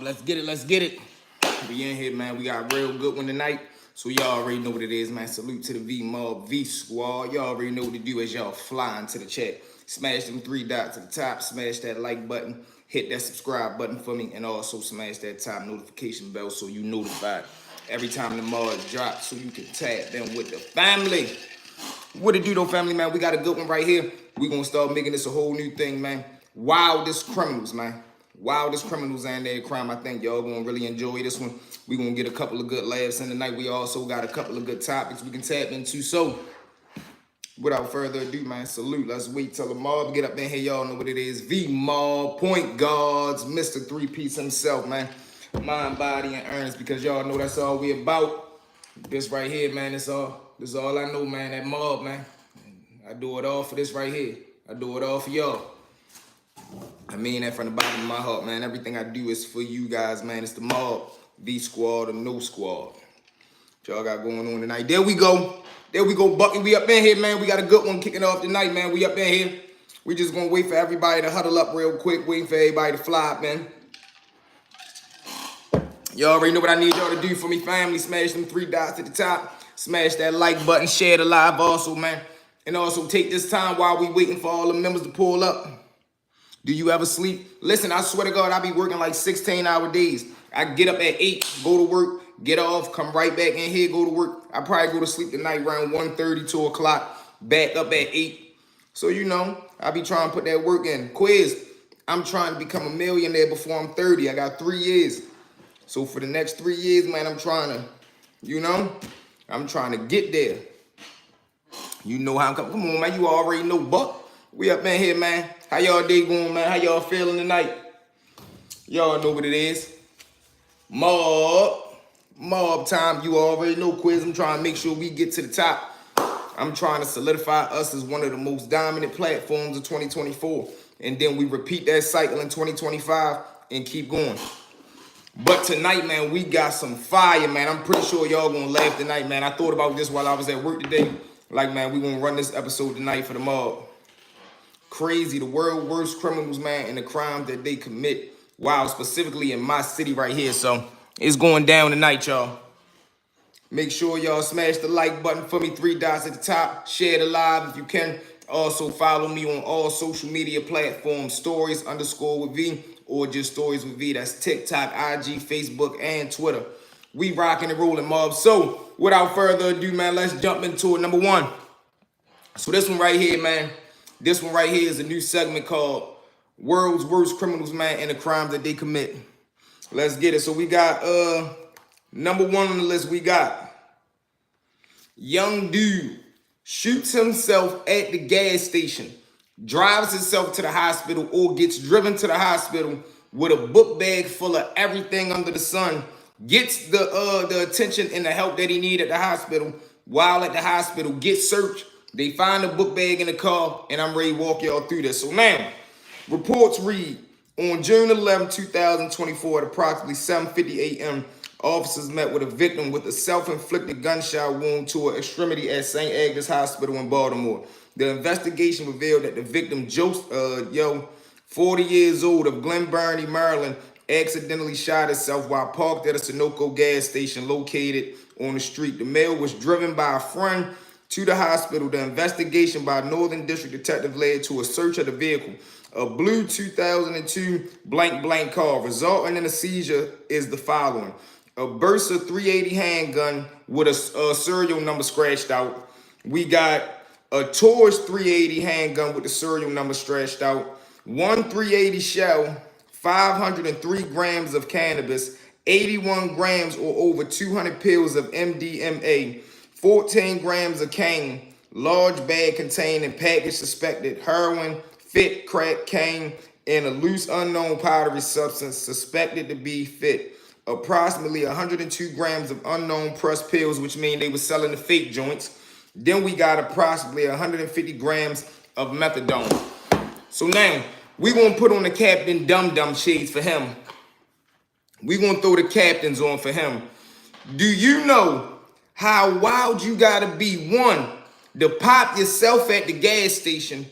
Let's get it. Let's get it. We in here, man. We got a real good one tonight. So y'all already know what it is, man. Salute to the V Mob, V Squad. Y'all already know what to do as y'all fly into the chat. Smash them three dots at the top. Smash that like button. Hit that subscribe button for me. And also smash that top notification bell so you notified every time the mods drop so you can tap in with the family. What it do though, family, man? We got a good one right here. We gonna start making this a whole new thing, man. Wildest criminals, man. Wildest criminals and their crime. I think y'all gonna really enjoy this one. We gonna get a couple of good laughs in tonight. We also got a couple of good topics we can tap into. So, without further ado, man, salute. Let's wait till the mob get up in here. Y'all know what it is. V Mob, point guards, Mr. Three-Piece himself, man. Mind, body, and earnest, because y'all know that's all we about. This right here, man, this is all I know, man. That mob, man. I do it all for this right here. I do it all for y'all. I mean that from the bottom of my heart, man. Everything I do is for you guys, man. It's the mob, V Squad or no squad. What y'all got going on tonight? There we go. There we go, Bucky. We up in here, man. We got a good one kicking off tonight, man. We up in here. We just gonna wait for everybody to huddle up real quick. Waiting for everybody to fly up, man. Y'all already know what I need y'all to do for me, family. Smash them three dots at the top. Smash that like button. Share the live also, man. And also take this time while we waiting for all the members to pull up. Do you ever sleep? Listen, I swear to God, I be working like 16-hour days. I get up at 8, go to work, get off, come right back in here, go to work. I probably go to sleep tonight around 1:30, 2 o'clock, back up at 8. So, you know, I be trying to put that work in. Quiz, I'm trying to become a millionaire before I'm 30. I got 3 years. So for the next 3 years, man, I'm trying to, you know, I'm trying to get there. You know how I'm coming. Come on, man, you already know, Buck. We up in here, man. How y'all day going, man? How y'all feeling tonight? Y'all know what it is. Mob time. You already know, Quiz. I'm trying to make sure we get to the top. I'm trying to solidify us as one of the most dominant platforms of 2024. And then we repeat that cycle in 2025 and keep going. But tonight, man, we got some fire, man. I'm pretty sure y'all gonna laugh tonight, man. I thought about this while I was at work today. Like, man, we gonna run this episode tonight for the mob. Crazy, the world's worst criminals, man, and the crimes that they commit. Wow, specifically in my city right here. So it's going down tonight, y'all. Make sure y'all smash the like button for me. 3 dots at the top. Share the live if you can. Also follow me on all social media platforms. Stories_with V or just Stories with V. That's TikTok, IG, Facebook, and Twitter. We rocking and rolling, mob. So without further ado, man, let's jump into it. Number 1. So this one right here, man. This one right here is a new segment called World's Worst Criminals, man, and the crimes that they commit. Let's get it. So we got number 1 on the list. We got young dude shoots himself at the gas station, drives himself to the hospital or gets driven to the hospital with a book bag full of everything under the sun, gets the attention and the help that he needs at the hospital. While at the hospital, gets searched. They find a book bag in the car, and I'm ready to walk y'all through this. So now, reports read, on June 11, 2024, at approximately 7:50 a.m., officers met with a victim with a self-inflicted gunshot wound to her extremity at St. Agnes Hospital in Baltimore. The investigation revealed that the victim, 40 years old, of Glen Burnie, Maryland, accidentally shot herself while parked at a Sunoco gas station located on the street. The male was driven by a friend to the hospital. The investigation by Northern District Detective led to a search of the vehicle, a blue 2002 blank car. Resulting in a seizure is the following: a Bersa 380 handgun with a serial number scratched out. We got a Taurus 380 handgun with the serial number scratched out. 1 380 shell, 503 grams of cannabis, 81 grams or over 200 pills of MDMA, 14 grams of cane, large bag containing package suspected heroin, fit, crack, cane, and a loose unknown powdery substance suspected to be fit. Approximately 102 grams of unknown pressed pills, which mean they were selling the fake joints. Then we got approximately 150 grams of methadone. So now, we gonna put on the Captain Dum Dum shades for him. We gonna throw the captains on for him. Do you know how wild you gotta be, 1, to pop yourself at the gas station,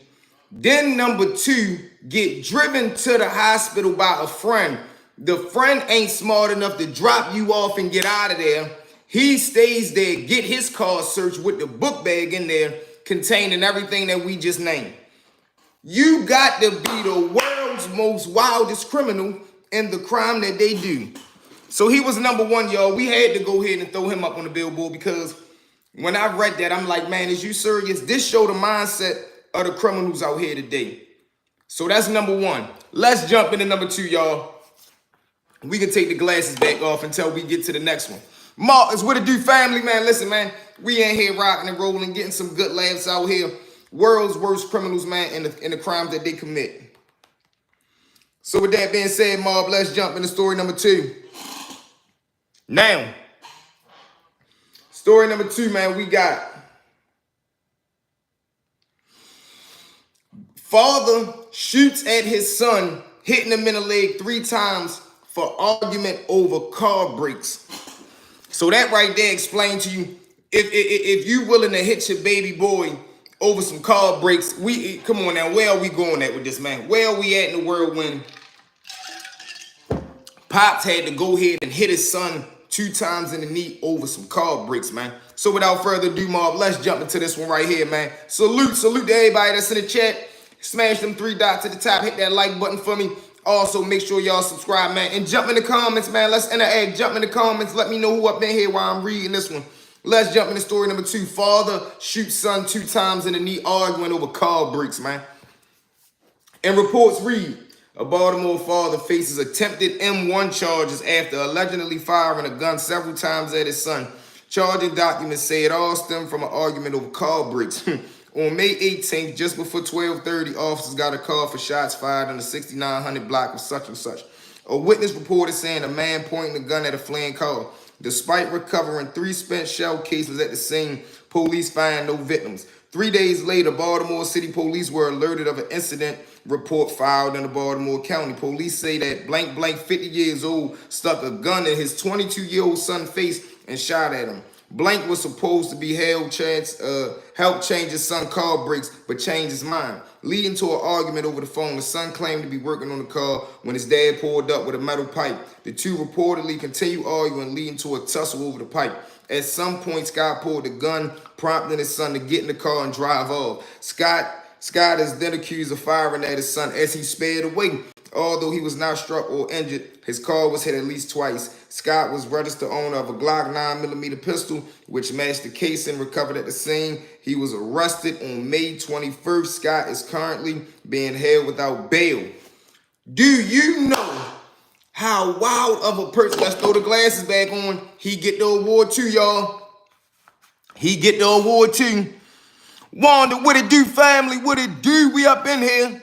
then number 2, get driven to the hospital by a friend The friend ain't smart enough to drop you off and get out of there. He stays there, get his car searched with the book bag in there containing everything that we just named. You got to be the world's most wildest criminal in the crime that they do. So he was number one, y'all. We had to go ahead and throw him up on the billboard because when I read that, I'm like, man, is you serious? This showed the mindset of the criminals out here today. So that's number one. Let's jump into number two, y'all. We can take the glasses back off until we get to the next one. Marcus, what it do, family, man? Listen, man, we in here rocking and rolling, getting some good laughs out here. World's worst criminals, man, in the crimes that they commit. So with that being said, Mob, let's jump into story number two. Now, story number two, man, we got father shoots at his son, hitting him in the leg 3 times for argument over car brakes. So that right there explained to you, if you willing to hit your baby boy over some car brakes, come on now, where are we going at with this, man? Where are we at in the world when Pops had to go ahead and hit his son 2 times in the knee over some car brakes, man? So without further ado, Mob, let's jump into this one right here, man. Salute to everybody that's in the chat. Smash them 3 dots at the top. Hit that like button for me. Also, make sure y'all subscribe, man. And jump in the comments, man. Let's interact. Jump in the comments. Let me know who up in here while I'm reading this one. Let's jump into story number 2. Father shoots son 2 times in the knee arguing over car brakes, man. And reports read, a Baltimore father faces attempted M1 charges after allegedly firing a gun several times at his son. Charging documents say it all stemmed from an argument over car brakes. On May 18th, just before 12:30, officers got a call for shots fired on the 6900 block of such and such. A witness reported saying a man pointing a gun at a fleeing car. Despite recovering 3 spent shell casings at the scene, police find no victims. 3 days later, Baltimore City police were alerted of an incident report filed in the Baltimore County. Police say that blank 50 years old stuck a gun in his 22-year-old son's face and shot at him. Blank was supposed to be help change his son's car brakes, but changed his mind, leading to an argument over the phone. The son claimed to be working on the car when his dad pulled up with a metal pipe. The two reportedly continued arguing, leading to a tussle over the pipe. At some point, Scott pulled the gun, prompting his son to get in the car and drive off. Scott is then accused of firing at his son as he sped away. Although he was not struck or injured, his car was hit at least twice. Scott was registered owner of a Glock 9mm pistol, which matched the casing recovered at the scene. He was arrested on May 21st. Scott is currently being held without bail. Do you know how wild of a person? Let's throw the glasses back on. He get the award too, y'all. He get the award too. Wanda, what it do, family? What it do? We up in here.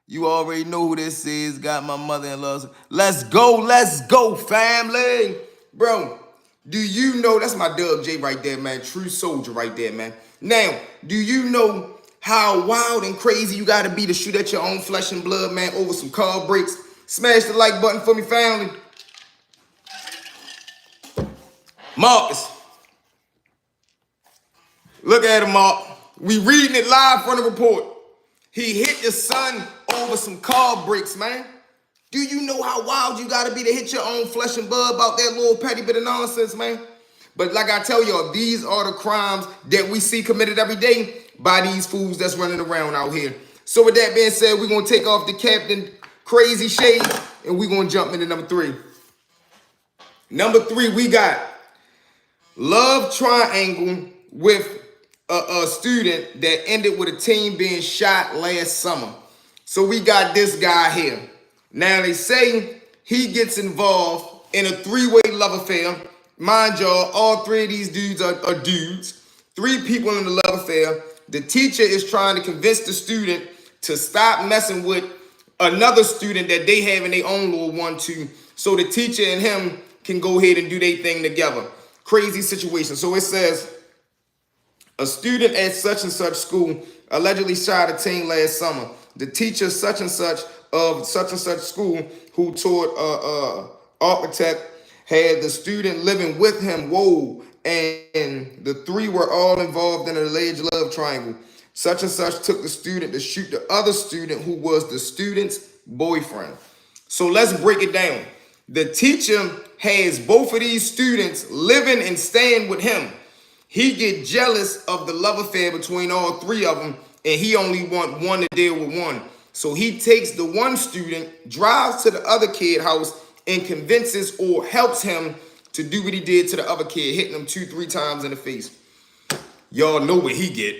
You already know who this is. Got my mother-in-law. Let's go, family. Bro, do you know, that's my Dub J right there, man. True soldier right there, man. Now, do you know how wild and crazy you got to be to shoot at your own flesh and blood, man, over some car brakes? Smash the like button for me, family. Marcus. Look at him, Mark. We reading it live from the report. He hit your son over some car brakes, man. Do you know how wild you got to be to hit your own flesh and blood about that little petty bit of nonsense, man? But like I tell y'all, these are the crimes that we see committed every day by these fools that's running around out here. So with that being said, we're going to take off the Captain Crazy Shades and we're going to jump into number 3. Number 3, we got love triangle with a student that ended with a teen being shot last summer. So we got this guy here. Now they say he gets involved in a 3-way love affair. Mind y'all, all 3 of these dudes are dudes. 3 people in the love affair. The teacher is trying to convince the student to stop messing with another student that they have in their own little 1-2, so the teacher and him can go ahead and do their thing together. Crazy situation. So it says, a student at such and such school allegedly shot a teen last summer. The teacher such and such of such and such school who taught architect had the student living with him. Whoa. And the 3 were all involved in an alleged love triangle. Such and such took the student to shoot the other student who was the student's boyfriend. So let's break it down. The teacher has both of these students living and staying with him. He get jealous of the love affair between all three of them, and he only want one to deal with one. So he takes the one student, drives to the other kid house, and convinces or helps him to do what he did to the other kid, hitting him 2-3 times in the face. Y'all know what he get.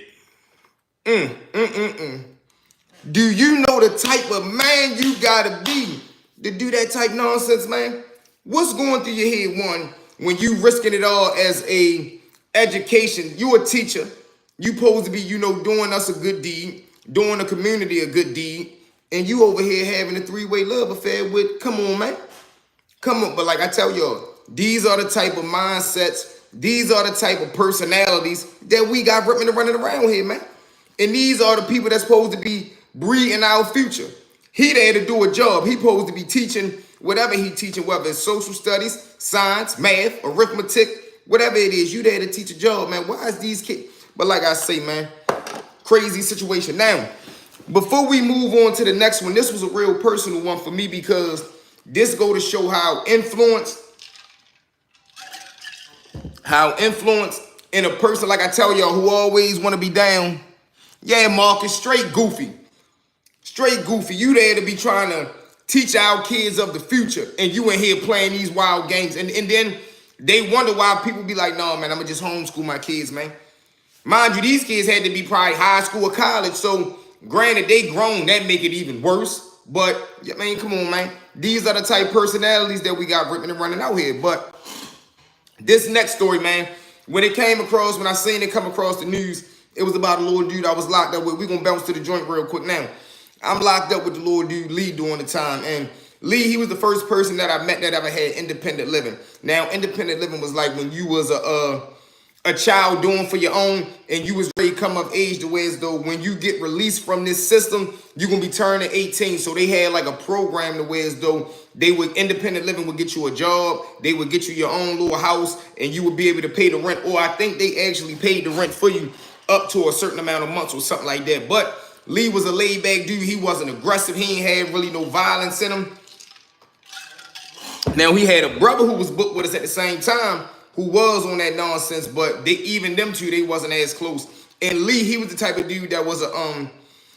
Do you know the type of man you gotta be to do that type nonsense, man? What's going through your head, one, when you risking it all as a education? You a teacher. You supposed to be, doing us a good deed, doing the community a good deed, and you over here having a three-way love affair with, come on, man. Come on. But like I tell y'all, these are the type of mindsets, these are the type of personalities that we got ripping and running around here, man. And these are the people that's supposed to be breeding our future. He there to do a job. He supposed to be teaching whatever he teaching, whether it's social studies, science, math, arithmetic, whatever it is. You there to teach a job, man. Why is these kids? But like I say, man, crazy situation. Now, before we move on to the next one, this was a real personal one for me because this go to show how influence in a person, like I tell y'all, who always want to be down. Yeah, Marcus, straight goofy. Straight goofy. You there to be trying to teach our kids of the future, and you in here playing these wild games. And then they wonder why people be like, no, man, I'm going to just homeschool my kids, man. Mind you, these kids had to be probably high school or college, so granted, they grown. That make it even worse. But, yeah, man, come on, man. These are the type of personalities that we got ripping and running out here. But this next story, man, when I seen it come across the news, it was about a little dude I was locked up with. We're going to bounce to the joint real quick now. I'm locked up with the little dude, Lee, during the time. And Lee, he was the first person that I met that ever had independent living. Now, independent living was like when you was a child doing for your own and you was ready to come of age, the way as though when you get released from this system, you're going to be turning 18. So they had like a program the way as though independent living would get you a job. They would get you your own little house and you would be able to pay the rent. Or I think they actually paid the rent for you up to a certain amount of months or something like that. But Lee was a laid back dude. He wasn't aggressive. He ain't had really no violence in him. Now he had a brother who was booked with us at the same time who was on that nonsense, but even them two, they wasn't as close. And Lee, he was the type of dude that was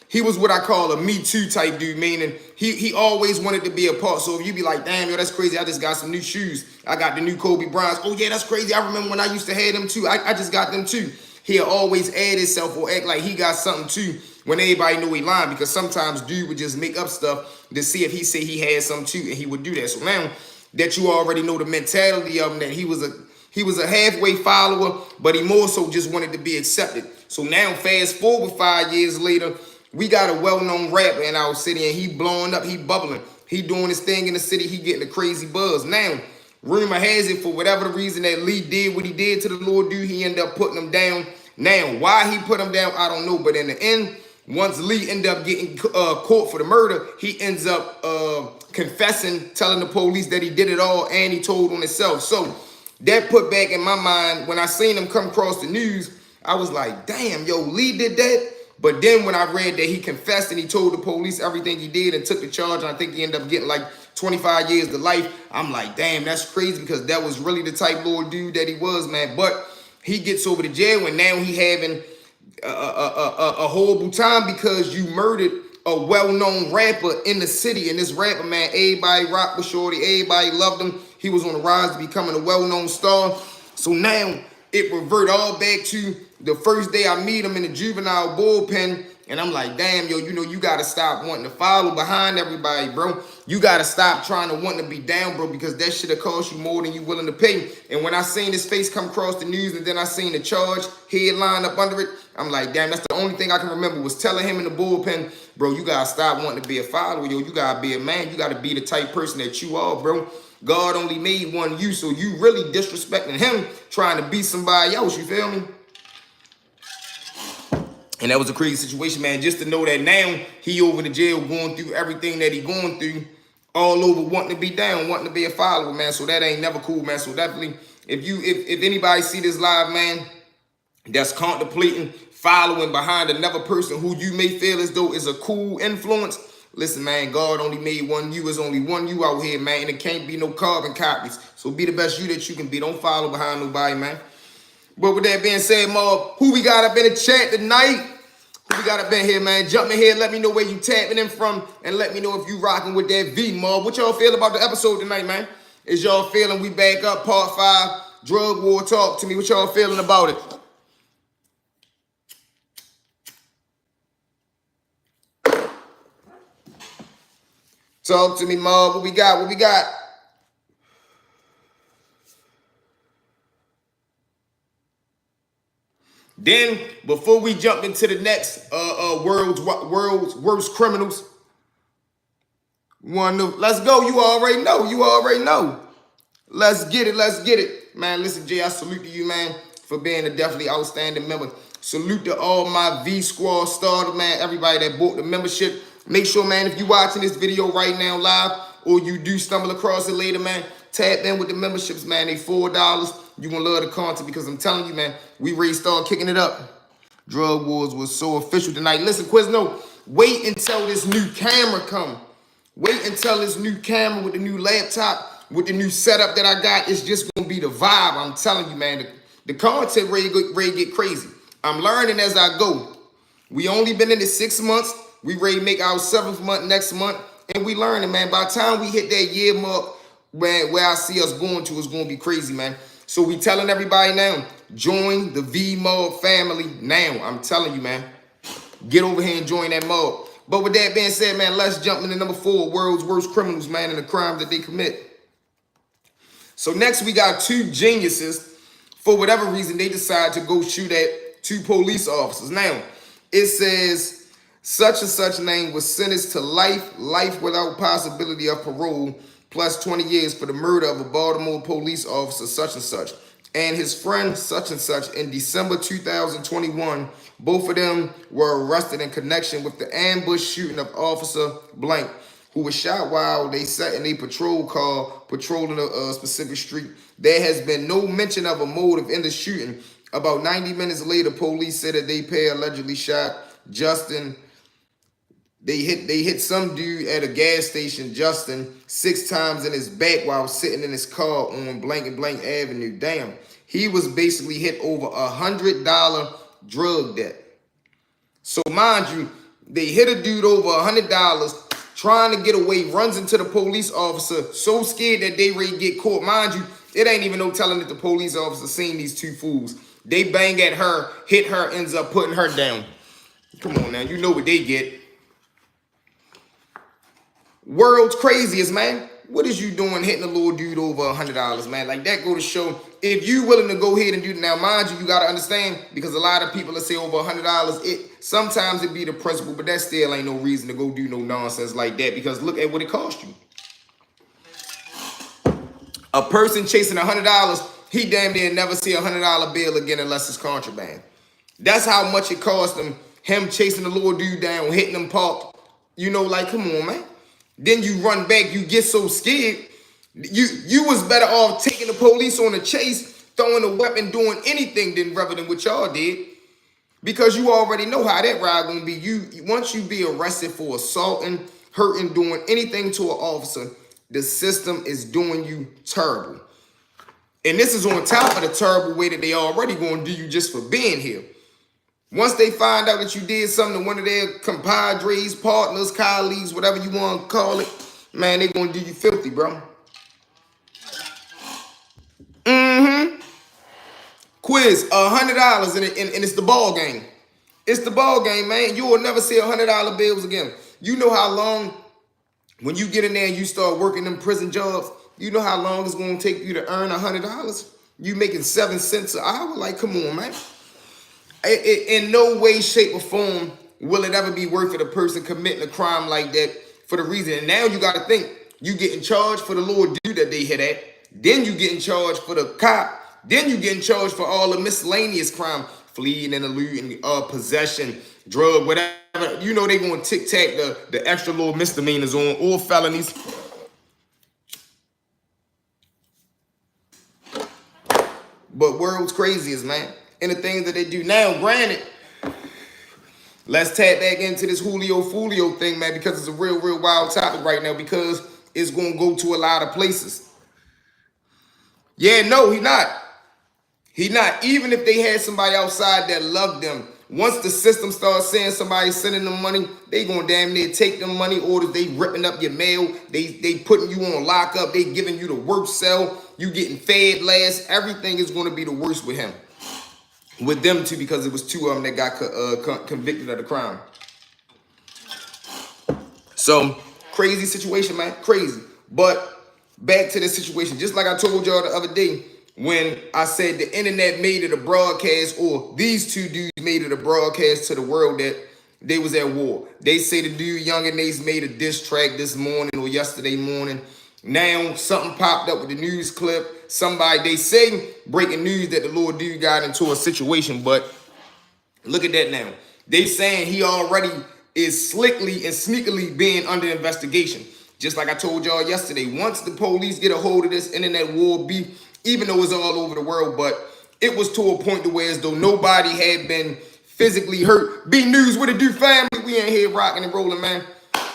he was what I call a Me Too type dude, meaning he always wanted to be a part. So if you be like, damn, yo, that's crazy, I just got some new shoes. I got the new Kobe Bryants. Oh yeah, that's crazy. I remember when I used to have them too. I just got them too. He'll always add himself or act like he got something too when everybody know he lying, because sometimes dude would just make up stuff to see if he said he had something too, and he would do that. So now that you already know the mentality of him, that he was a halfway follower, but he more so just wanted to be accepted. So now fast forward 5 years later, we got a well-known rapper in our city, and he blowing up, he bubbling. He doing his thing in the city, he getting a crazy buzz. Now, rumor has it, for whatever the reason that Lee did what he did to the little dude, he ended up putting him down. Now, why he put him down, I don't know. But in the end, once Lee ended up getting caught for the murder, he ends up confessing, telling the police that he did it all, and he told on himself. So that put back in my mind, when I seen him come across the news, I was like, damn, yo, Lee did that. But then when I read that he confessed and he told the police everything he did and took the charge, and I think he ended up getting like 25 years to life, I'm like, damn, that's crazy, because that was really the type little dude that he was, man. But he gets over to jail, and now he having a horrible time because you murdered a well-known rapper in the city. And this rapper, man, everybody rocked with shorty, everybody loved him. He was on the rise to becoming a well-known star. So now it revert all back to the first day I meet him in the juvenile bullpen, and I'm like, damn, yo, you got to stop wanting to follow behind everybody, bro. You got to stop trying to want to be down, bro, because that should have cost you more than you willing to pay. And when I seen his face come across the news, and then I seen the charge headline up under it, I'm like, damn, that's the only thing I can remember was telling him in the bullpen, bro, you got to stop wanting to be a follower, yo. You got to be a man. You got to be the type person that you are, bro. God only made one you, so you really disrespecting him trying to be somebody else, you feel me? And that was a crazy situation, man. Just to know that now he over the jail going through everything that he going through, all over wanting to be down, wanting to be a follower, man. So that ain't never cool, man. So definitely, if anybody see this live, man, that's contemplating following behind another person who you may feel as though is a cool influence, Listen, man, God only made one you. There's only one you out here, man, and it can't be no carbon copies. So be the best you that you can be. Don't follow behind nobody, man. But with that being said, Mob, who we got up in the chat tonight? Who we got up in here, man? Jump in here. Let me know where you tapping in from, and let me know if you rocking with that V, Mob. What y'all feel about the episode tonight, man? Is y'all feeling we back up, part 5, drug war talk to me? What y'all feeling about it? Talk to me, Mob. What we got? What we got? Then, before we jump into the next world's worst criminals, let's go. You already know. You already know. Let's get it. Let's get it. Man, listen, Jay, I salute to you, man, for being a definitely outstanding member. Salute to all my V Squad starters, man, everybody that bought the membership. Make sure, man, if you're watching this video right now live, or you do stumble across it later, man, tap in with the memberships, man. They $4. You're going to love the content because I'm telling you, man, we ready to start kicking it up. Drug Wars was so official tonight. Listen, Quizno, wait until this new camera come. Wait until this new camera with the new laptop, with the new setup that I got. It's just going to be the vibe. I'm telling you, man, the content ready to get crazy. I'm learning as I go. We only been in it 6 months. We ready to make our 7th month next month. And we learning, man. By the time we hit that year mark, where I see us going to, it's going to be crazy, man. So we telling everybody now, join the V-Mob family now. I'm telling you, man. Get over here and join that mob. But with that being said, man, let's jump into number 4, world's worst criminals, man, and the crimes that they commit. So next we got 2 geniuses. For whatever reason, they decide to go shoot at 2 police officers. Now, it says such and such name was sentenced to life without possibility of parole, plus 20 years for the murder of a Baltimore police officer such and such, and his friend such and such in December 2021. Both of them were arrested in connection with the ambush shooting of Officer Blank, who was shot while they sat in a patrol car patrolling a specific street. There has been no mention of a motive in the shooting. About 90 minutes later, police said that they pair allegedly shot Justin. They hit some dude at a gas station, Justin, 6 times in his back while sitting in his car on blank and blank Avenue. Damn, he was basically hit over $100 drug debt. So mind you, they hit a dude over $100, trying to get away, runs into the police officer, so scared that they ready to get caught. Mind you, it ain't even no telling that the police officer seen these 2 fools. They bang at her, hit her, ends up putting her down. Come on now, you know what they get. World's craziest, man. What is you doing hitting a little dude over $100, man? Like, that go to show, if you willing to go ahead and do it. Now, mind you, you got to understand, because a lot of people that say over $100, sometimes it be the principle, but that still ain't no reason to go do no nonsense like that, because look at what it cost you. A person chasing $100, he damn near never see a $100 bill again unless it's contraband. That's how much it cost him chasing the little dude down, hitting him parked. You know, like, come on, man. Then you run back, you get so scared. You was better off taking the police on a chase, throwing a weapon, doing anything rather than what y'all did. Because you already know how that ride gonna be. Once you be arrested for assaulting, hurting, doing anything to an officer, the system is doing you terrible. And this is on top of the terrible way that they already gonna do you just for being here. Once they find out that you did something to one of their compadres, partners, colleagues, whatever you want to call it, man, they gonna do you filthy, bro. Quiz, $100 and it's the ball game. It's the ball game, man. You will never see $100 bills again. You know how long, when you get in there and you start working them prison jobs, you know how long it's gonna take you to earn $100? You making 7 cents an hour? Like, come on, man. In no way, shape, or form will it ever be worth it a person committing a crime like that for the reason. And now you got to think, you getting charged for the little dude that they hit at. Then you getting charged for the cop. Then you getting charged for all the miscellaneous crime, fleeing and eluding, possession, drug, whatever. You know they going to tic-tac the extra little misdemeanors on, or felonies. But world's craziest, man. And the things that they do now, granted, Let's tap back into this Julio Fulio thing, man, because it's a real, real wild topic right now because it's going to go to a lot of places. Yeah, no, he not. He not. Even if they had somebody outside that loved them, once the system starts saying somebody sending them money, they gonna damn near take them money orders. They ripping up your mail. They putting you on lockup. They giving you the worst cell. You getting fed last. Everything is gonna be the worst with him. With them too, because it was two of them that got convicted of the crime. So crazy situation, man. Crazy. But back to the situation. Just like I told y'all the other day, when I said the internet made it a broadcast, or these two dudes made it a broadcast to the world that they was at war. They say the dude Young and Ace made a diss track this morning or yesterday morning. Now something popped up with the news clip. Somebody, they say breaking news that the little dude got into a situation, but look at that now. They saying he already is slickly and sneakily being under investigation. Just like I told y'all yesterday, once the police get a hold of this internet war beef, even though it's all over the world, but it was to a point to where as though nobody had been physically hurt. B News, what it do, family? We in here rocking and rolling, man.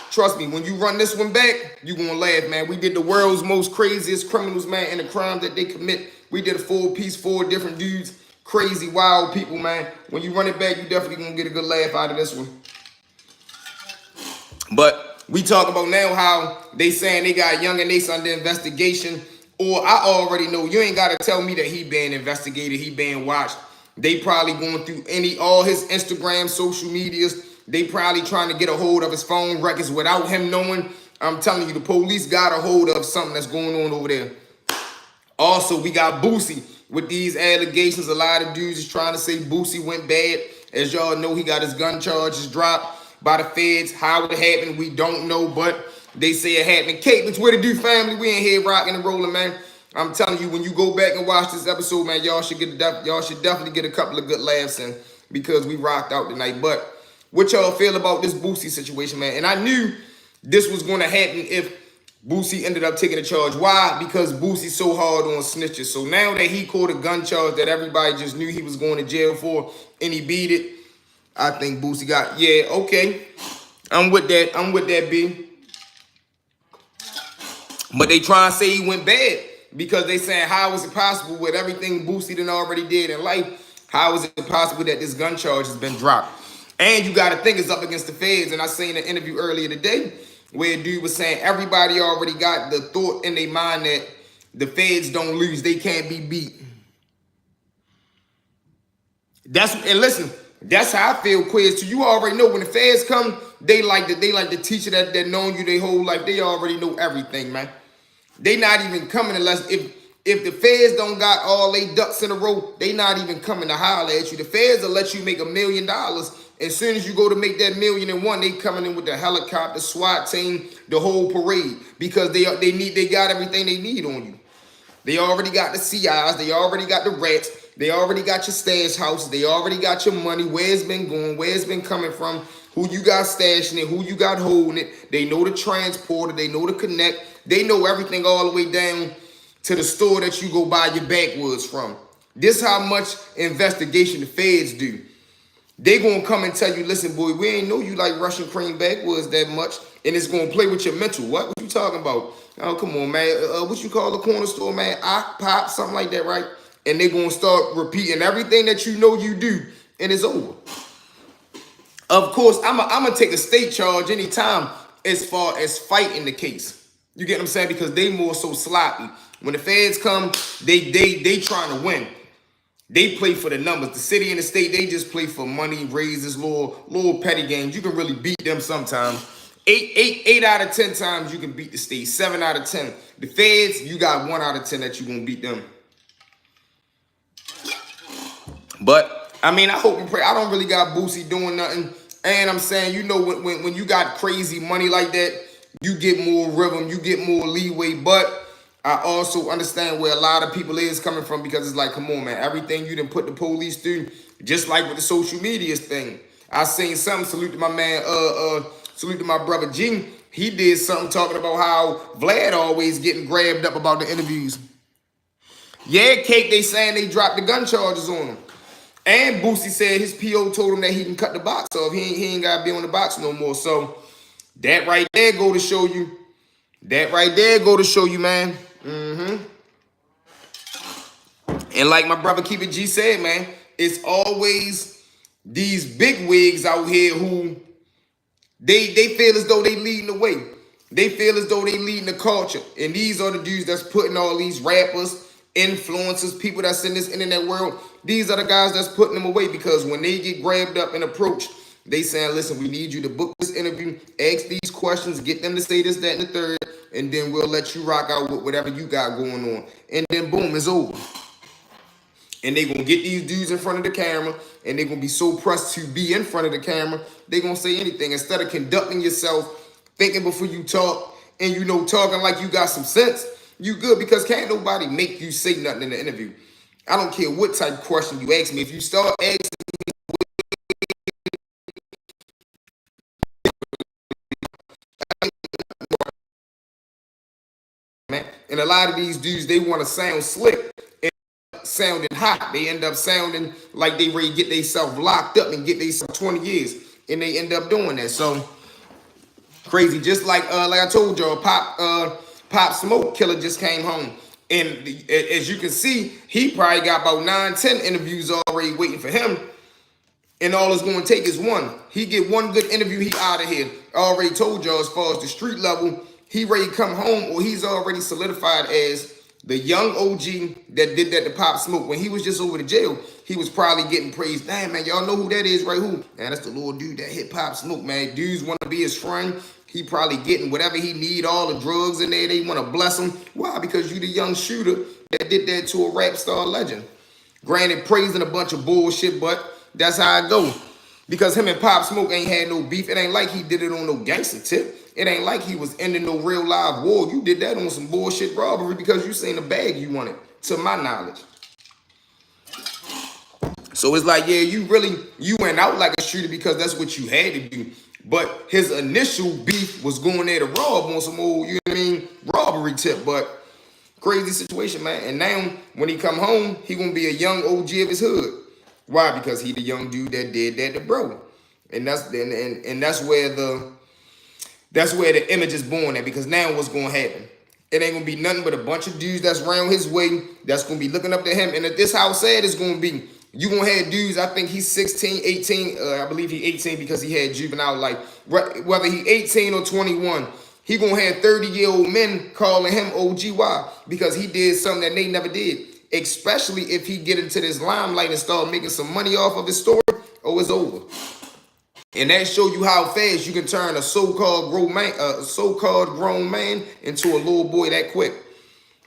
Trust me, when you run this one back, you gonna laugh, man. We did the world's most craziest criminals, man, and the crimes that they commit. We did a full piece, 4 different dudes. Crazy, wild people, man. When you run it back, you definitely gonna get a good laugh out of this one. But we talk about now how they saying they got Young and Ace under investigation. Or I already know, you ain't got to tell me that he being investigated, he being watched. They probably going through all his Instagram, social medias. They probably trying to get a hold of his phone records without him knowing. I'm telling you, the police got a hold of something that's going on over there. Also, we got Boosie with these allegations. A lot of dudes is trying to say Boosie went bad. As y'all know, he got his gun charges dropped by the feds. How it happened, we don't know, but they say it happened. Kate, what's what it do, family? We in here rocking and rolling, man. I'm telling you, when you go back and watch this episode, man, y'all should definitely get a couple of good laughs in because we rocked out tonight. But what y'all feel about this Boosie situation, man? And I knew this was going to happen if Boosie ended up taking a charge. Why? Because Boosie's so hard on snitches. So now that he caught a gun charge that everybody just knew he was going to jail for, and he beat it, I think Boosie got, yeah, okay. I'm with that, B. But they try and say he went bad because they saying, how is it possible with everything Boosie done already did in life? How is it possible that this gun charge has been dropped? And you got to think it's up against the feds. And I seen an interview earlier today where a dude was saying everybody already got the thought in their mind that the feds don't lose. They can't be beat. And listen, that's how I feel, Quiz. So you already know when the feds come, they like the teacher that known you their whole life. They already know everything, man. They not even coming unless if the feds don't got all they ducks in a row, they not even coming to holler at you. The feds will let you make $1 million. As soon as you go to make that $1.1 million, they coming in with the helicopter, SWAT team, the whole parade, because they got everything they need on you. They already got the CIs, they already got the rats, they already got your stash houses, they already got your money, where it's been going, where it's been coming from, who you got stashing it, who you got holding it. They know the transporter, they know the connect, they know everything all the way down to the store that you go buy your backwoods from. This how much investigation the feds do. They gonna come and tell you, listen, boy, we ain't know you like Russian cream backwoods that much, and it's gonna play with your mental. What you talking about? Oh, come on, man. What you call the corner store, man? Pop, something like that, right? And they gonna start repeating everything that you know you do, and it's over. Of course, I'm gonna take a state charge anytime as far as fighting the case. You get what I'm saying? Because they more so sloppy. When the feds come, they trying to win. They play for the numbers. The city and the state, they just play for money, raises, little petty games. You can really beat them sometimes. 8 out of 10 times you can beat the state. 7 out of 10. The feds, you got 1 out of 10 that you gonna beat them. But I mean, I hope and pray. I don't really got Boosie doing nothing. And I'm saying, you know, when you got crazy money like that, you get more rhythm, you get more leeway. But I also understand where a lot of people is coming from, because it's like, come on, man, everything you done put the police through, just like with the social media thing. I seen something, salute to my man, salute to my brother G. He did something talking about how Vlad always getting grabbed up about the interviews. Yeah, Cake, they saying they dropped the gun charges on him. And Boosie said his PO told him that he can cut the box off. He ain't got to be on the box no more. So that right there go to show you. That right there go to show you, man. And like my brother Keep It G said, man, it's always these big wigs out here who they feel as though they leading the way. They feel as though they leading the culture. And these are the dudes that's putting all these rappers, influencers, people that's in this internet world. These are the guys that's putting them away, because when they get grabbed up and approached, they saying, listen, we need you to book this interview, ask these questions, get them to say this, that, and the third, and then we'll let you rock out with whatever you got going on. And then boom, it's over. And they gonna get these dudes in front of the camera, and they gonna be so pressed to be in front of the camera, they gonna say anything. Instead of conducting yourself, thinking before you talk, and talking like you got some sense, you good, because can't nobody make you say nothing in the interview. I don't care what type of question you ask me. If you start asking me, man, and a lot of these dudes, they want to sound slick, sounding hot. They end up sounding like they ready to get themselves locked up and get themselves 20 years, and they end up doing that. So crazy. Just like I told y'all, Pop Smoke Killer just came home, and as you can see, he probably got about 9-10 interviews already waiting for him, and all it's going to take is one. He get one good interview, he out of here. I already told y'all, as far as the street level, he ready to come home, or he's already solidified as the young OG that did that to Pop Smoke. When he was just over to jail, he was probably getting praised. Damn, man, y'all know who that is, right? Who? Man, that's the little dude that hit Pop Smoke, man. Dudes want to be his friend. He probably getting whatever he need, all the drugs in there. They want to bless him. Why? Because you the young shooter that did that to a rap star legend. Granted, praising a bunch of bullshit, but that's how it go. Because him and Pop Smoke ain't had no beef. It ain't like he did it on no gangster tip. It ain't like he was ending no real live war. You did that on some bullshit robbery because you seen the bag you wanted, to my knowledge. So it's like, yeah, you went out like a shooter because that's what you had to do. But his initial beef was going there to rob on some old, you know what I mean, robbery tip. But crazy situation, man. And now when he come home, he gonna be a young OG of his hood. Why? Because he the young dude that did that to bro. And that's where the image is born at. Because now what's gonna happen? It ain't gonna be nothing but a bunch of dudes that's around his way that's gonna be looking up to him. And if this how sad it's gonna be, you gonna have dudes, I think he's 16, 18, I believe he 18 because he had juvenile life. Whether he 18 or 21, he gonna have 30-year-old men calling him OGY because he did something that they never did. Especially if he get into this limelight and start making some money off of his story, oh, it's over. And that show you how fast you can turn a so-called grown man into a little boy that quick.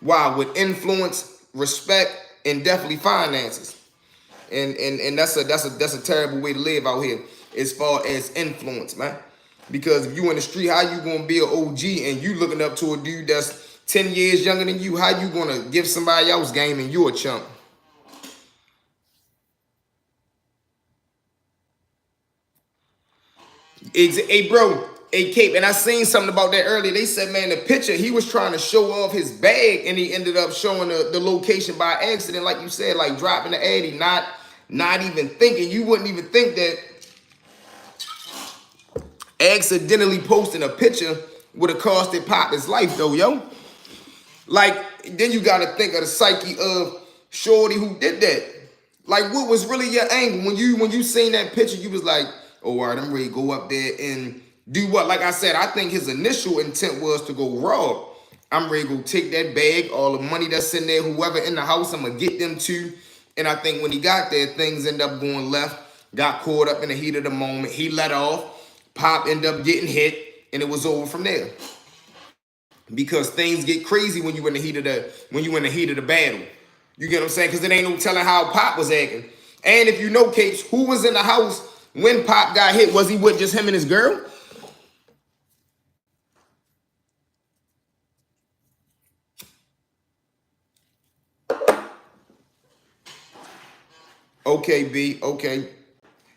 Wow, with influence, respect, and definitely finances. And that's a terrible way to live out here as far as influence, man. Because if you in the street, how you gonna be an OG and you looking up to a dude that's 10 years younger than you? How you gonna give somebody else game and you a chump? Hey, bro, hey, Cape, and I seen something about that earlier. They said, man, the picture, he was trying to show off his bag, and he ended up showing the location by accident, like you said, like dropping the addy, not even thinking. You wouldn't even think that accidentally posting a picture would have costed Pop his life, though, yo. Like, then you got to think of the psyche of Shorty who did that. Like, what was really your angle? When you seen that picture, you was like, oh, all right, I'm ready to go up there and do what? Like I said, I think his initial intent was to go rob. I'm ready to go take that bag, all the money that's in there, whoever in the house, I'm going to get them to. And I think when he got there, things end up going left, got caught up in the heat of the moment. He let off. Pop ended up getting hit, and it was over from there. Because things get crazy when you in the heat of the battle. You get what I'm saying? Because it ain't no telling how Pop was acting. And if you know, Capes, who was in the house when Pop got hit? Was he with just him and his girl? Okay, B, okay.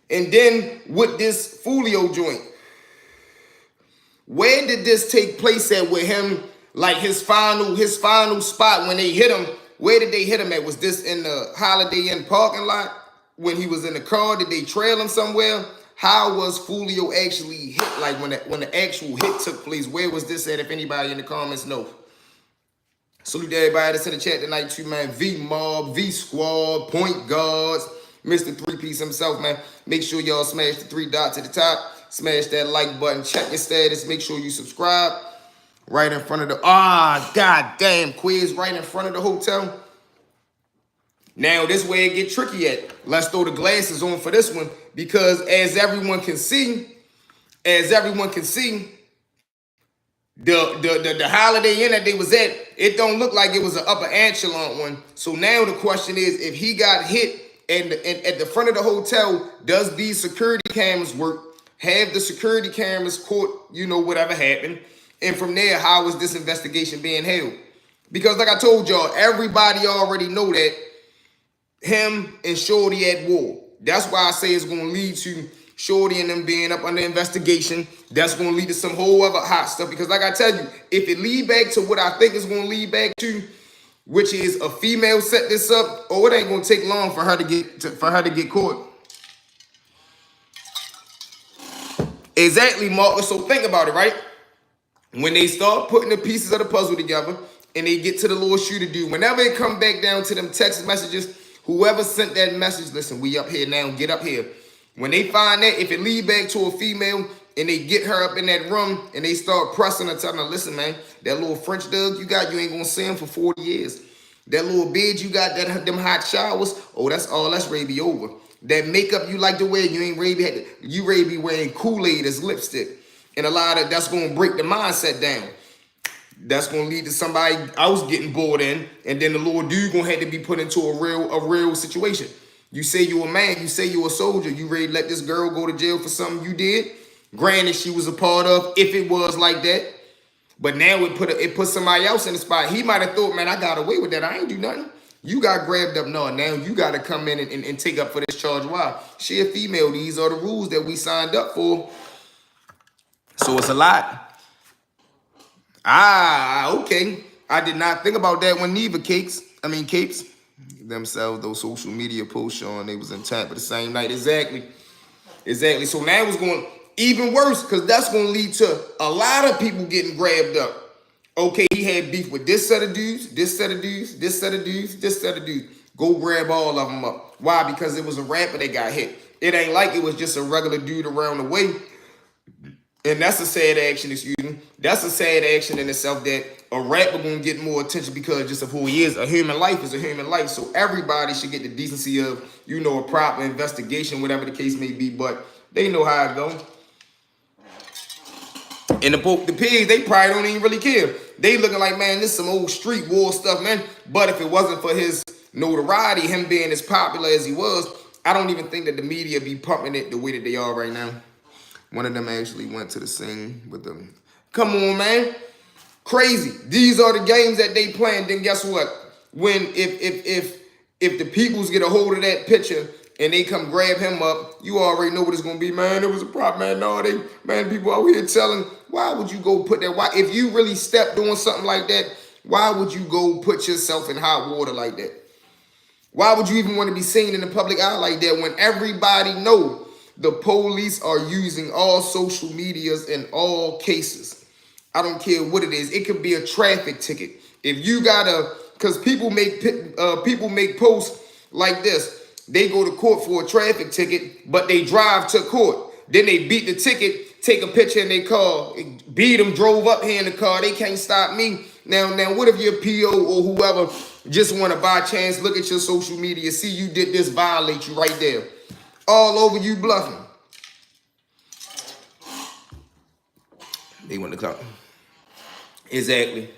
And then with this Fulio joint, where did this take place at with him? Like his final spot when they hit him, where did they hit him at? Was this in the Holiday Inn parking lot? when he was in the car? Did they trail him somewhere? How was Julio actually hit? Like when the actual hit took place, where was this at? If anybody in the comments know. Salute to everybody that's in the chat tonight too, man. V Mob, V Squad, Point Guards, Mr. Three Piece himself, man. Make sure y'all smash the 3 dots at the top. Smash that like button. Check your status. Make sure you subscribe. Right in front of the goddamn quiz. Right in front of the hotel. Now this way it get tricky at. Let's throw the glasses on for this one because as everyone can see, the Holiday Inn that they was at, it don't look like it was an upper echelon one. So now the question is, if he got hit and at the front of the hotel, does these security cameras work? Have the security cameras caught, whatever happened? And from there, how is this investigation being held? Because like I told y'all, everybody already know that him and Shorty at war. That's why I say it's going to lead to Shorty and them being up under investigation. That's going to lead to some whole other hot stuff. Because like I tell you, if it lead back to what I think it's going to lead back to, which is a female set this up, it ain't going to take long for her to get caught. Exactly, Marcus. So think about it, right? When they start putting the pieces of the puzzle together and they get to the little shooter dude, whenever it come back down to them text messages, whoever sent that message, listen, we up here now, get up here. When they find that, if it lead back to a female and they get her up in that room and they start pressing her, telling her, listen, man, that little French dog you got, you ain't gonna see him for 40 years. That little beard you got, them hot showers, that's ready to be over. That makeup you like to wear, you ready to be wearing Kool-Aid as lipstick. And a lot of that's gonna break the mindset down. That's gonna lead to somebody else getting bored in, and then the little dude gonna have to be put into a real situation. You say you a man, you say you a soldier, you ready to let this girl go to jail for something you did? Granted, she was a part of, if it was like that. But now it put somebody else in the spot. He might have thought, man, I got away with that. I ain't do nothing. You got grabbed up. No, now you got to come in and take up for this charge. Why? She a female. These are the rules that we signed up for. So it's a lot. Okay. I did not think about that when neither capes themselves, those social media posts showing they was in Tampa the same night. Exactly. So now it's going even worse because that's going to lead to a lot of people getting grabbed up. Okay, he had beef with this set of dudes, this set of dudes, this set of dudes, this set of dudes. Go grab all of them up. Why? Because it was a rapper that got hit. It ain't like it was just a regular dude around the way. And that's a sad action, excuse me. That's a sad action in itself that a rapper gonna get more attention because just of who he is. A human life is a human life. So everybody should get the decency of, a proper investigation, whatever the case may be. But they know how it goes. And the pigs, they probably don't even really care. They looking like, man, this is some old street war stuff, man. But if it wasn't for his notoriety, him being as popular as he was, I don't even think that the media be pumping it the way that they are right now. One of them actually went to the scene with them. Come on, man. Crazy. These are the games that they playing. Then guess what? When if the peoples get a hold of that picture and they come grab him up, you already know what it's gonna be, man. It was a prop, man. No, people out here telling, why would you go put that? Why, if you really step doing something like that, why would you go put yourself in hot water like that? Why would you even want to be seen in the public eye like that when everybody know the police are using all social medias in all cases? I don't care what it is. It could be a traffic ticket. If you because people make posts like this. They go to court for a traffic ticket, but they drive to court. Then they beat the ticket, take a picture in their car, beat them, drove up here in the car. They can't stop me. Now, what if your PO or whoever just want to by chance look at your social media, see you did this, violate you right there. All over you bluffing. They want to come. Exactly,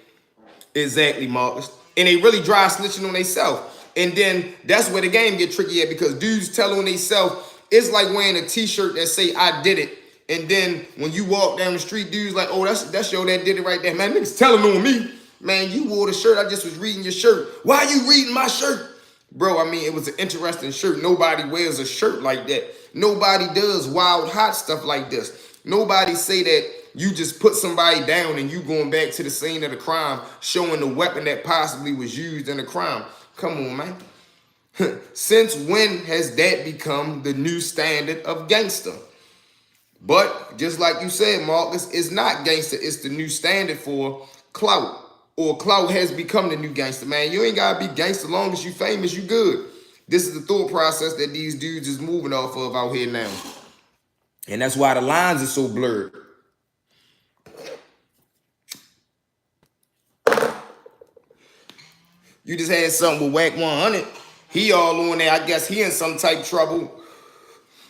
Marcus. And they really dry snitching on themselves. And then that's where the game get tricky at because dudes tell on themselves, it's like wearing a t-shirt that say, I did it. And then when you walk down the street, dudes like, oh, that's yo that did it right there. Man, niggas telling on me. Man, you wore the shirt. I just was reading your shirt. Why are you reading my shirt? Bro, I mean, it was an interesting shirt. Nobody wears a shirt like that. Nobody does wild, hot stuff like this. Nobody say that you just put somebody down and you going back to the scene of the crime, showing the weapon that possibly was used in the crime. Come on, man. Since when has that become the new standard of gangster? But just like you said, Marcus, it's not gangster. It's the new standard for clout. Or clout has become the new gangster, man. You ain't got to be gangster long as you famous, you good. This is the thought process that these dudes is moving off of out here now. And that's why the lines are so blurred. You just had something with Whack 100. He all on there. I guess he in some type of trouble.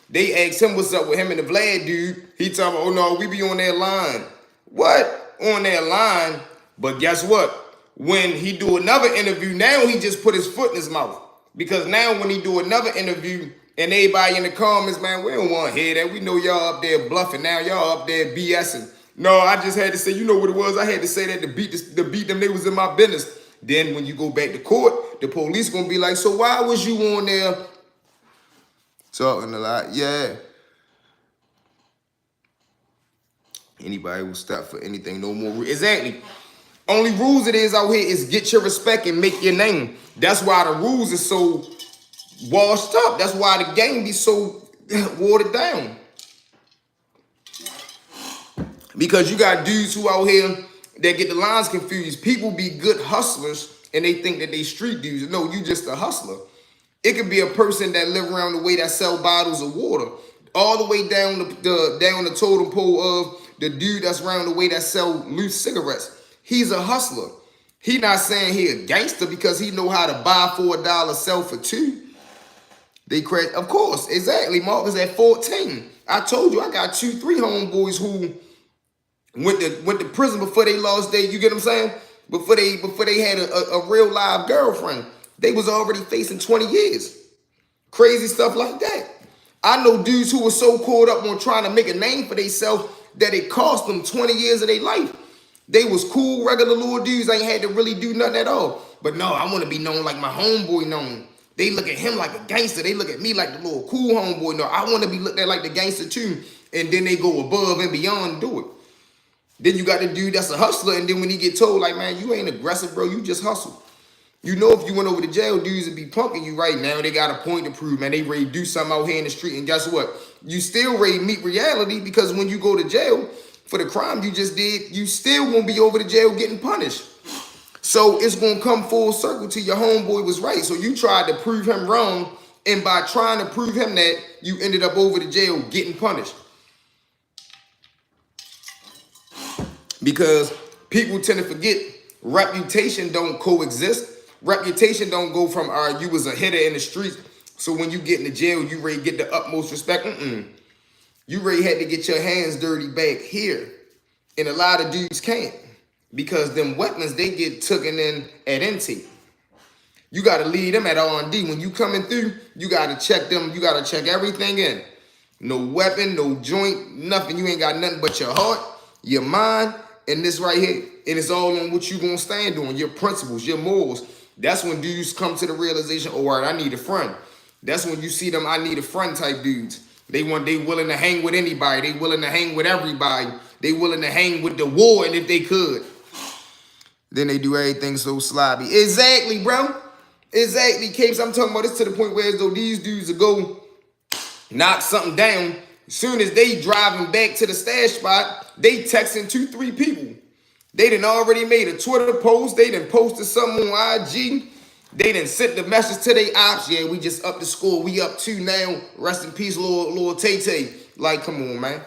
They asked him what's up with him and the Vlad dude. He told me, oh no, we be on that line. What? On that line? But guess what? When he do another interview, now he just put his foot in his mouth. Because now when he do another interview and everybody in the comments, man, we don't want to hear that. We know y'all up there bluffing now. Y'all up there BSing. No, I just had to say, you know what it was? I had to say that to beat them. They was in my business. Then when you go back to court, the police gonna be like, so why was you on there talking a lot? Yeah. Anybody will stop for anything, no more. Exactly. Only rules it is out here is get your respect and make your name. That's why the rules are so washed up. That's why the game be so watered down. Because you got dudes who out here that get the lines confused. People be good hustlers and they think that they street dudes. No, you just a hustler. It could be a person that live around the way that sell bottles of water, all the way down the totem pole of the dude that's around the way that sell loose cigarettes. He's a hustler. He not saying he a gangster because he know how to buy for $1, sell for $2. They crack, of course, exactly. Mark was at 14. I told you I got 2-3 homeboys who went to prison before they lost their, you get what I'm saying? Before they had a real live girlfriend. They was already facing 20 years. Crazy stuff like that. I know dudes who were so caught up on trying to make a name for themselves that it cost them 20 years of their life. They was cool, regular little dudes. Ain't had to really do nothing at all. But no, I want to be known like my homeboy known. They look at him like a gangster. They look at me like the little cool homeboy. No, I want to be looked at like the gangster too. And then they go above and beyond and do it. Then you got the dude that's a hustler. And then when he get told like, man, you ain't aggressive, bro. You just hustle. You know if you went over to jail, dudes would be punking you right now. They got a point to prove, man. They ready to do something out here in the street. And guess what? You still ready to meet reality because when you go to jail for the crime you just did, you still won't be over to jail getting punished. So it's going to come full circle to your homeboy was right. So you tried to prove him wrong. And by trying to prove him that, you ended up over to jail getting punished. Because people tend to forget reputation don't coexist. Reputation don't go from, all right, you was a hitter in the streets, so when you get in the jail, you ready to get the utmost respect. You ready had to get your hands dirty back here. And a lot of dudes can't. Because them weapons, they get taken in at intake. You got to leave them at R&D. When you coming through, you got to check them. You got to check everything in. No weapon, no joint, nothing. You ain't got nothing but your heart, your mind, and this right here. And it's all on what you going to stand on, your principles, your morals. That's when dudes come to the realization, oh, all right, I need a friend. That's when you see them, I need a friend type dudes. They willing to hang with anybody. They willing to hang with everybody. They willing to hang with the war, and if they could. Then they do everything so sloppy. Exactly, bro. Exactly, Capes. I'm talking about this to the point where as though these dudes will go knock something down. As soon as they driving back to the stash spot, they texting 2-3 people. They done already made a Twitter post. They done posted something on IG. They done sent the message to their ops. Yeah, we just up the score. We up 2 now. Rest in peace, Lord Tay-Tay. Like, come on, man.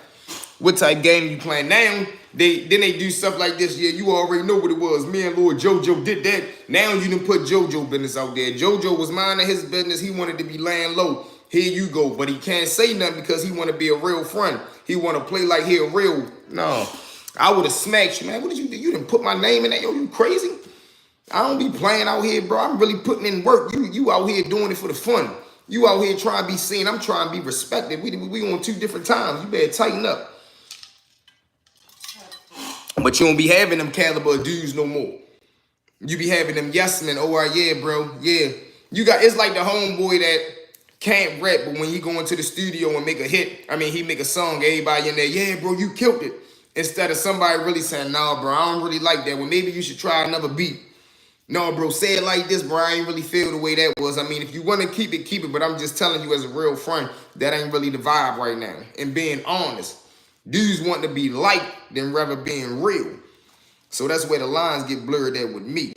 What type game you playing now? Then they do stuff like this. Yeah, you already know what it was. Me and Lord JoJo did that. Now you done put JoJo business out there. JoJo was minding his business. He wanted to be laying low. Here you go. But he can't say nothing because he want to be a real friend. He want to play like he a real. No. I would have smacked you, man. What did you do? You didn't put my name in that. Yo, you crazy? I don't be playing out here, bro. I'm really putting in work. You out here doing it for the fun. You out here trying to be seen. I'm trying to be respected. We on 2 different times. You better tighten up. But you don't be having them caliber of dudes no more. You be having them yes men. Oh, yeah, bro. Yeah. It's like the homeboy that can't rap, but when he go into the studio and make a hit, he make a song, everybody in there, yeah, bro, you killed it. Instead of somebody really saying, nah, bro, I don't really like that. Well, maybe you should try another beat. No, bro, say it like this, bro. I ain't really feel the way that was. I mean, if you want to keep it, keep it. But I'm just telling you as a real friend, that ain't really the vibe right now. And being honest, dudes want to be liked than rather being real. So that's where the lines get blurred at with me.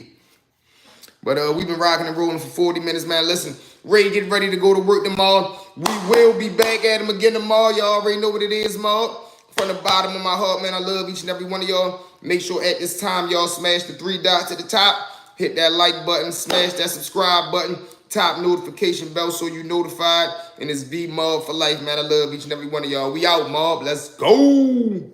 But we've been rocking and rolling for 40 minutes, man. Listen, Ray, get ready to go to work tomorrow. We will be back at him again tomorrow. Y'all already know what it is, Mark. From the bottom of my heart, man, I love each and every one of y'all. Make sure at this time, y'all smash the 3 dots at the top. Hit that like button, smash that subscribe button, top notification bell so you notified. And it's V Mob for life, man. I love each and every one of y'all. We out, Mob. Let's go.